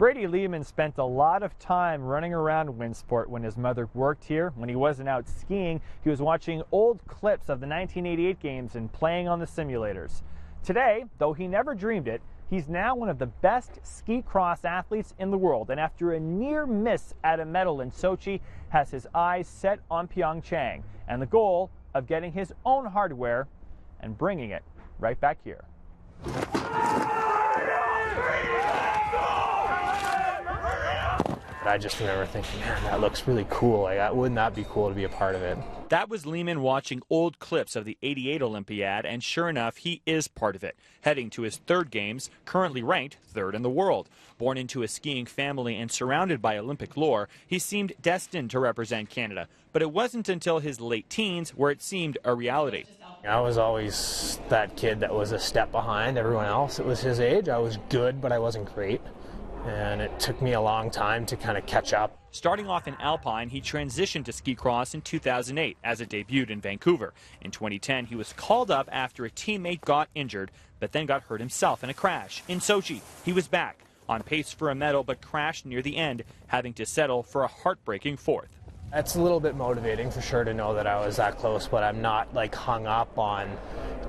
Brady Leman spent a lot of time running around WinSport when his mother worked here. When he wasn't out skiing, he was watching old clips of the 1988 games and playing on the simulators. Today, though he never dreamed it, he's now one of the best ski cross athletes in the world, and after a near miss at a medal in Sochi, has his eyes set on Pyeongchang and the goal of getting his own hardware and bringing it right back here. I just remember thinking, man, that looks really cool. Wouldn't that be cool to be a part of it? That was Leman watching old clips of the '88 Olympiad, and sure enough, he is part of it. Heading to his third games, currently ranked third in the world. Born into a skiing family and surrounded by Olympic lore, he seemed destined to represent Canada. But it wasn't until his late teens where it seemed a reality. I was always that kid that was a step behind everyone else. It was his age. I was good, but I wasn't great. And it took me a long time to kind of catch up. Starting off in Alpine, he transitioned to ski cross in 2008 as it debuted in Vancouver. In 2010, he was called up after a teammate got injured, but then got hurt himself in a crash. In Sochi, he was back, on pace for a medal, but crashed near the end, having to settle for a heartbreaking fourth. It's a little bit motivating for sure to know that I was that close, but I'm not like hung up on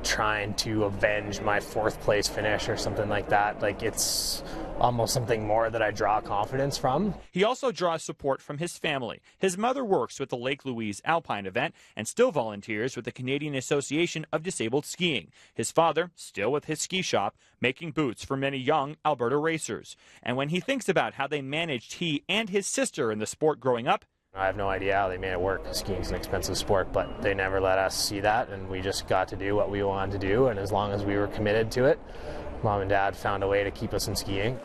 trying to avenge my fourth place finish or something like that. Like, it's almost something more that I draw confidence from. He also draws support from his family. His mother works with the Lake Louise Alpine event and still volunteers with the Canadian Association of Disabled Skiing. His father, still with his ski shop, making boots for many young Alberta racers. And when he thinks about how they managed he and his sister in the sport growing up, I have no idea how they made it work. Skiing's an expensive sport, but they never let us see that, and we just got to do what we wanted to do, and as long as we were committed to it, Mom and Dad found a way to keep us in skiing.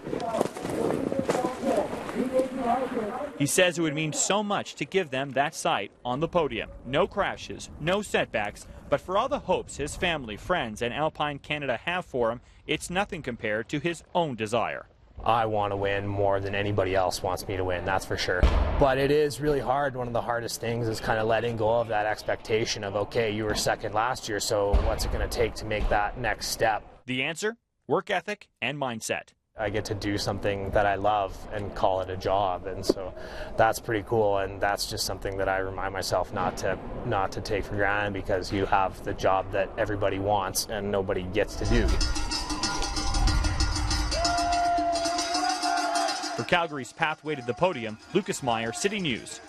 He says it would mean so much to give them that sight on the podium. No crashes, no setbacks, but for all the hopes his family, friends, and Alpine Canada have for him, it's nothing compared to his own desire. I want to win more than anybody else wants me to win, that's for sure. But it is really hard. One of the hardest things is kind of letting go of that expectation of, okay, you were second last year, so what's it going to take to make that next step? The answer? Work ethic and mindset. I get to do something that I love and call it a job, and so that's pretty cool, and that's just something that I remind myself not to take for granted, because you have the job that everybody wants and nobody gets to do. For Calgary's pathway to the podium, Lucas Meyer, City News.